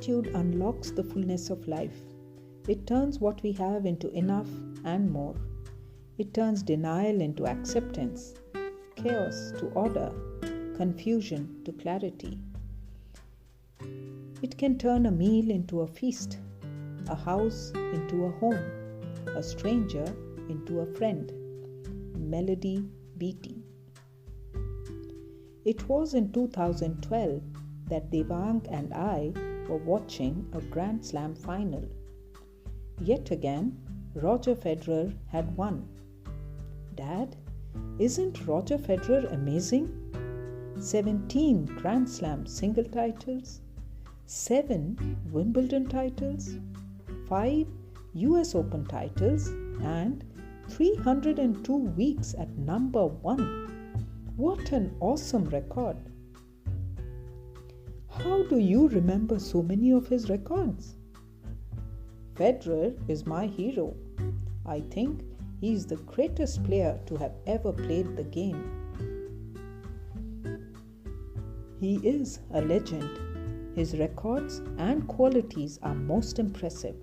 Gratitude unlocks the fullness of life. It turns what we have into enough and more. It turns denial into acceptance, chaos to order, confusion to clarity. It can turn a meal into a feast, a house into a home, a stranger into a friend. Melody Beatty. It was in 2012 that Devang and I were watching a Grand Slam final. Yet again, Roger Federer had won. Dad, isn't Roger Federer amazing? 17 Grand Slam single titles, 7 Wimbledon titles, 5 US Open titles, and 302 weeks at number 1. What an awesome record! How do you remember so many of his records? Federer is my hero. I think he is the greatest player to have ever played the game. He is a legend. His records and qualities are most impressive.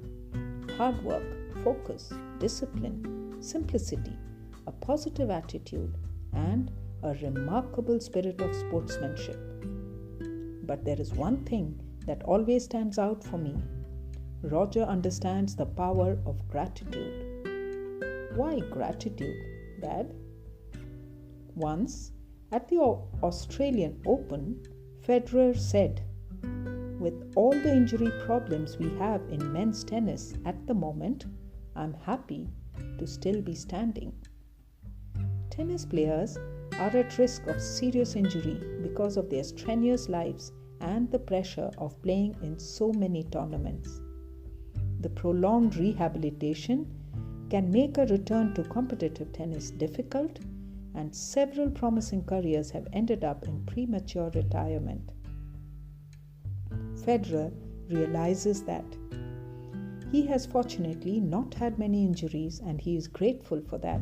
Hard work, focus, discipline, simplicity, a positive attitude, and a remarkable spirit of sportsmanship. But there is one thing that always stands out for me. Roger understands the power of gratitude. Why gratitude, Dad? Once, at the Australian Open, Federer said, "With all the injury problems we have in men's tennis at the moment, I'm happy to still be standing." Tennis players are at risk of serious injury because of their strenuous lives and the pressure of playing in so many tournaments. The prolonged rehabilitation can make a return to competitive tennis difficult, and several promising careers have ended up in premature retirement. Federer realizes that. He has fortunately not had many injuries, and he is grateful for that.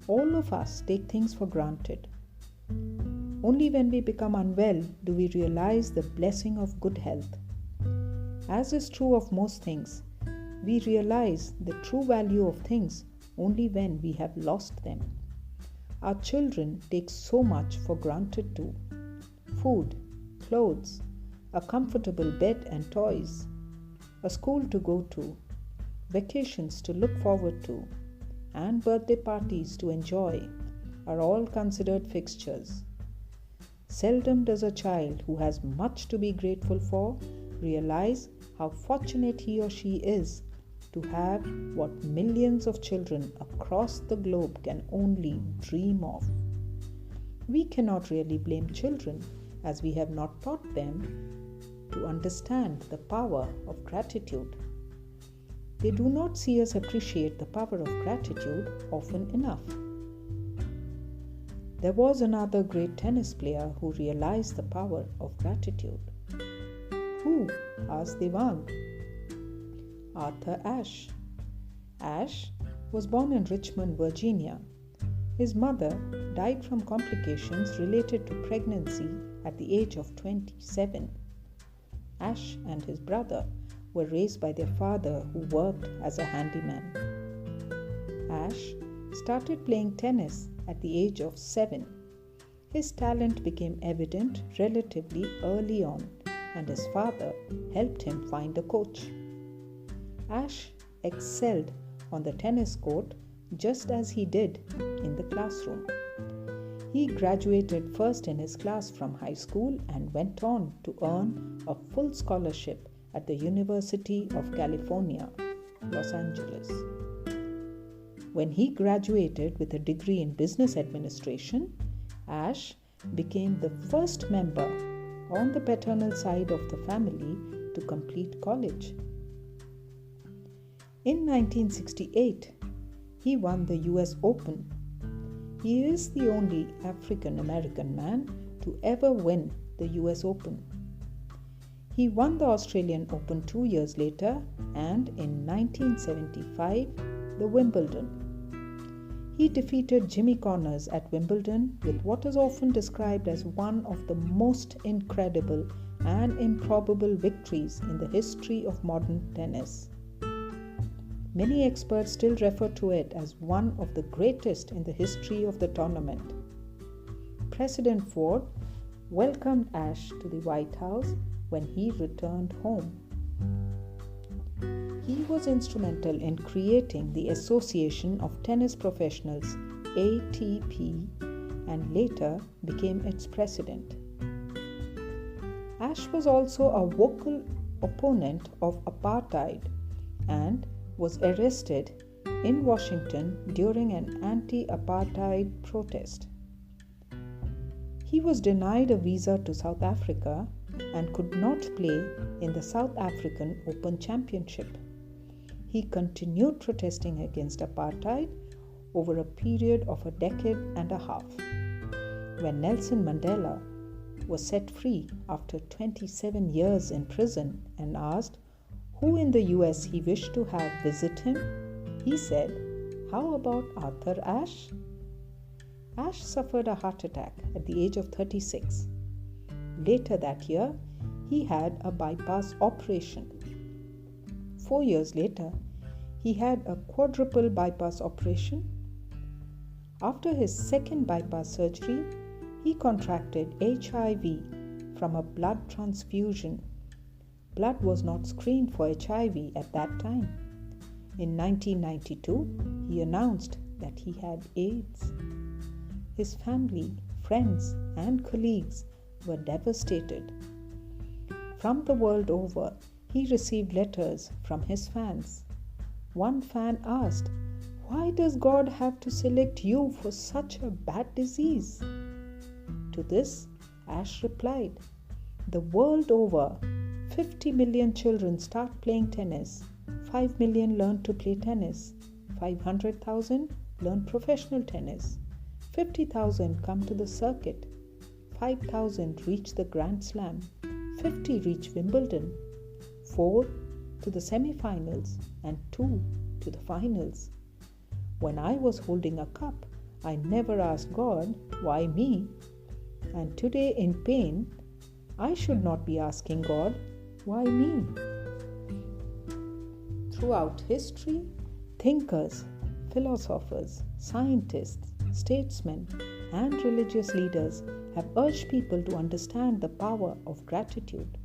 All of us take things for granted. Only when we become unwell do we realize the blessing of good health. As is true of most things, we realize the true value of things only when we have lost them. Our children take so much for granted too. Food, clothes, a comfortable bed and toys, a school to go to, vacations to look forward to, and birthday parties to enjoy are all considered fixtures. Seldom does a child who has much to be grateful for realize how fortunate he or she is to have what millions of children across the globe can only dream of. We cannot really blame children, as we have not taught them to understand the power of gratitude. They do not see us appreciate the power of gratitude often enough. There was another great tennis player who realized the power of gratitude. Who? Asked Devang. Arthur Ashe. Ashe was born in Richmond, Virginia. His mother died from complications related to pregnancy at the age of 27. Ashe and his brother were raised by their father, who worked as a handyman. Ashe started playing tennis at the age of 7. His talent became evident relatively early on, and his father helped him find a coach. Ashe excelled on the tennis court just as he did in the classroom. He graduated first in his class from high school and went on to earn a full scholarship at the University of California, Los Angeles. When he graduated with a degree in business administration, Ashe became the first member on the paternal side of the family to complete college. In 1968, he won the US Open. He is the only African American man to ever win the US Open. He won the Australian Open 2 years later, and in 1975, the Wimbledon. He defeated Jimmy Connors at Wimbledon with what is often described as one of the most incredible and improbable victories in the history of modern tennis. Many experts still refer to it as one of the greatest in the history of the tournament. President Ford welcomed Ashe to the White House when he returned home. He was instrumental in creating the Association of Tennis Professionals, ATP, and later became its president. Ashe was also a vocal opponent of apartheid and was arrested in Washington during an anti-apartheid protest. He was denied a visa to South Africa and could not play in the South African Open Championship. He continued protesting against apartheid over a period of a decade and a half. When Nelson Mandela was set free after 27 years in prison and asked who in the US he wished to have visit him, he said, "How about Arthur Ashe?" Ashe suffered a heart attack at the age of 36. Later that year, he had a bypass operation. 4 years later, he had a quadruple bypass operation. After his second bypass surgery, he contracted HIV from a blood transfusion. Blood was not screened for HIV at that time. In 1992, he announced that he had AIDS. His family, friends, and colleagues were devastated. From the world over, he received letters from his fans. One fan asked, "Why does God have to select you for such a bad disease?" To this, Ashe replied, "The world over, 50 million children start playing tennis, 5 million learn to play tennis, 500,000 learn professional tennis, 50,000 come to the circuit, 5,000 reach the Grand Slam, 50 reach Wimbledon, 4 to the semi-finals, and 2 to the finals. When I was holding a cup, I never asked God, why me? And today in pain, I should not be asking God, why me?" Throughout history, thinkers, philosophers, scientists, statesmen, and religious leaders have urged people to understand the power of gratitude.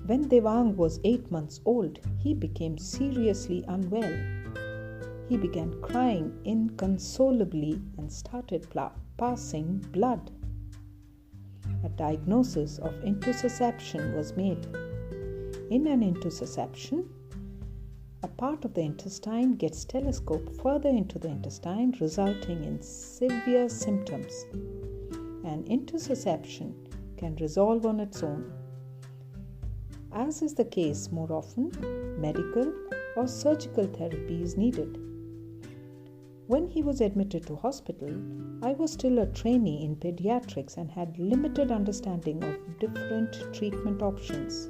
When Devang was 8 months old, he became seriously unwell. He began crying inconsolably and started passing blood. A diagnosis of intussusception was made. In an intussusception, a part of the intestine gets telescoped further into the intestine, resulting in severe symptoms. An intussusception can resolve on its own. As is the case more often, medical or surgical therapy is needed. When he was admitted to hospital, I was still a trainee in pediatrics and had limited understanding of different treatment options.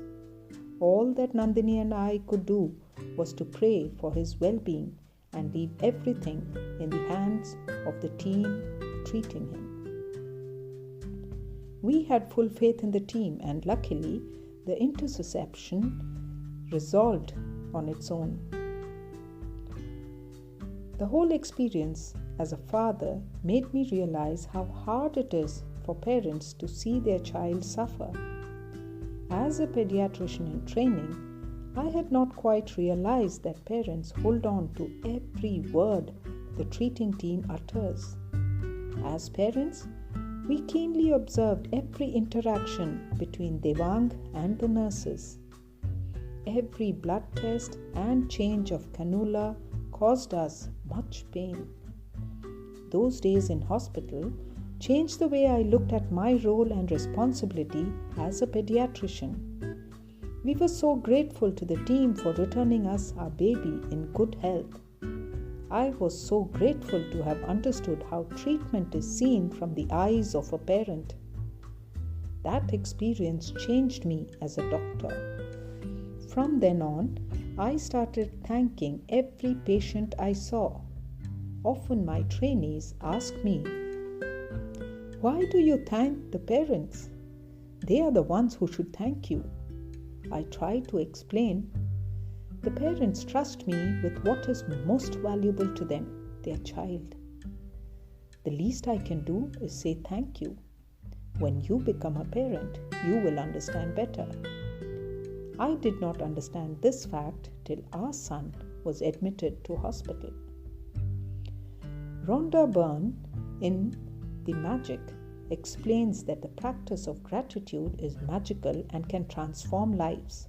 All that Nandini and I could do was to pray for his well-being and leave everything in the hands of the team treating him. We had full faith in the team, and luckily, the intussusception resolved on its own. The whole experience as a father made me realize how hard it is for parents to see their child suffer. As a pediatrician in training, I had not quite realized that parents hold on to every word the treating team utters. As parents, we keenly observed every interaction between Devang and the nurses. Every blood test and change of cannula caused us much pain. Those days in hospital changed the way I looked at my role and responsibility as a pediatrician. We were so grateful to the team for returning us our baby in good health. I was so grateful to have understood how treatment is seen from the eyes of a parent. That experience changed me as a doctor. From then on, I started thanking every patient I saw. Often my trainees asked me, "Why do you thank the parents?" They are the ones who should thank you. I tried to explain. The parents trust me with what is most valuable to them, their child. The least I can do is say thank you. When you become a parent, you will understand better. I did not understand this fact till our son was admitted to hospital. Rhonda Byrne, in The Magic, explains that the practice of gratitude is magical and can transform lives.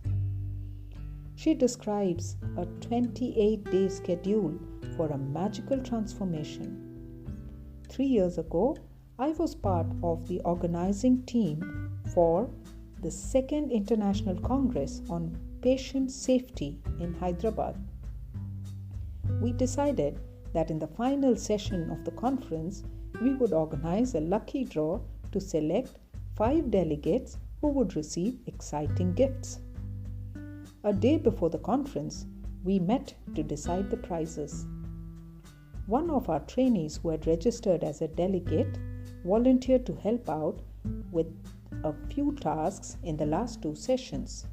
She describes a 28-day schedule for a magical transformation. 3 years ago, I was part of the organizing team for the Second International Congress on Patient Safety in Hyderabad. We decided that in the final session of the conference, we would organize a lucky draw to select 5 delegates who would receive exciting gifts. A day before the conference, we met to decide the prizes. One of our trainees who had registered as a delegate volunteered to help out with a few tasks in the last 2 sessions.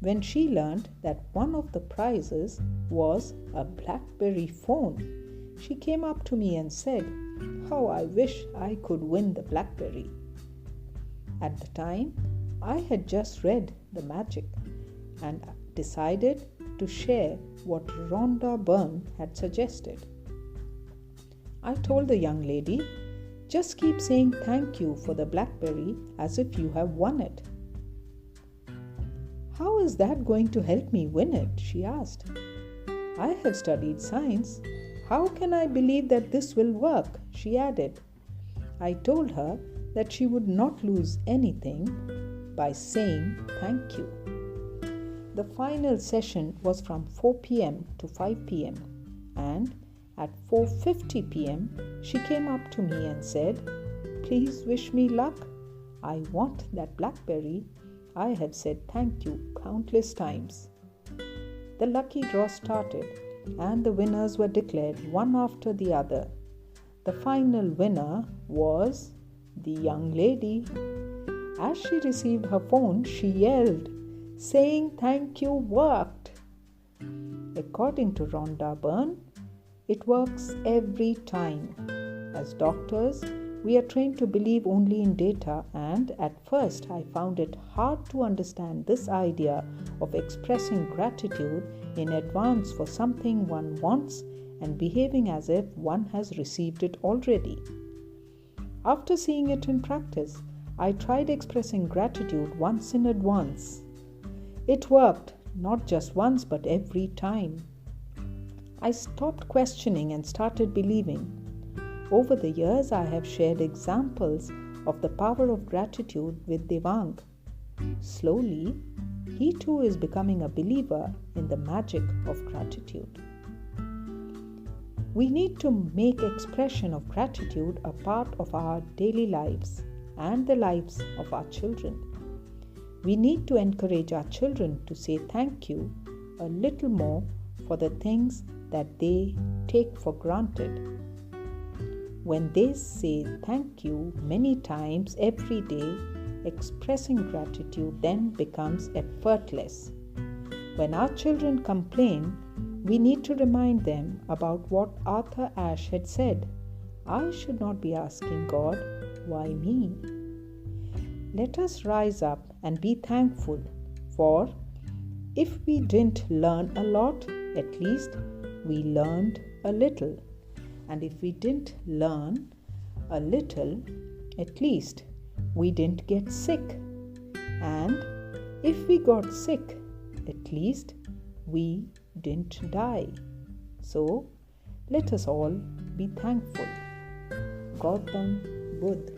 When she learned that one of the prizes was a BlackBerry phone, she came up to me and said, "How I wish I could win the BlackBerry." At the time, I had just read The Magic and decided to share what Rhonda Byrne had suggested. I told the young lady, "Just keep saying thank you for the BlackBerry as if you have won it." "How is that going to help me win it?" she asked. "I have studied science. How can I believe that this will work?" she added. I told her that she would not lose anything by saying thank you. The final session was from 4 p.m. to 5 p.m. and at 4:50 p.m. she came up to me and said, "Please wish me luck. I want that BlackBerry. I have said thank you countless times." The lucky draw started and the winners were declared one after the other. The final winner was the young lady. As she received her phone, she yelled, saying thank you worked. According to Rhonda Byrne, it works every time. As doctors, we are trained to believe only in data, and at first I found it hard to understand this idea of expressing gratitude in advance for something one wants and behaving as if one has received it already. After seeing it in practice, I tried expressing gratitude once in advance. It worked, not just once but every time. I stopped questioning and started believing. Over the years, I have shared examples of the power of gratitude with Devang. Slowly, he too is becoming a believer in the magic of gratitude. We need to make expression of gratitude a part of our daily lives and the lives of our children. We need to encourage our children to say thank you a little more for the things that they take for granted. When they say thank you many times every day, expressing gratitude then becomes effortless. When our children complain, we need to remind them about what Arthur Ashe had said. I should not be asking God, why me? Let us rise up and be thankful, for if we didn't learn a lot, at least we learned a little. And if we didn't learn a little, at least we didn't get sick. And if we got sick, at least we didn't die. So let us all be thankful. Gautam Buddha.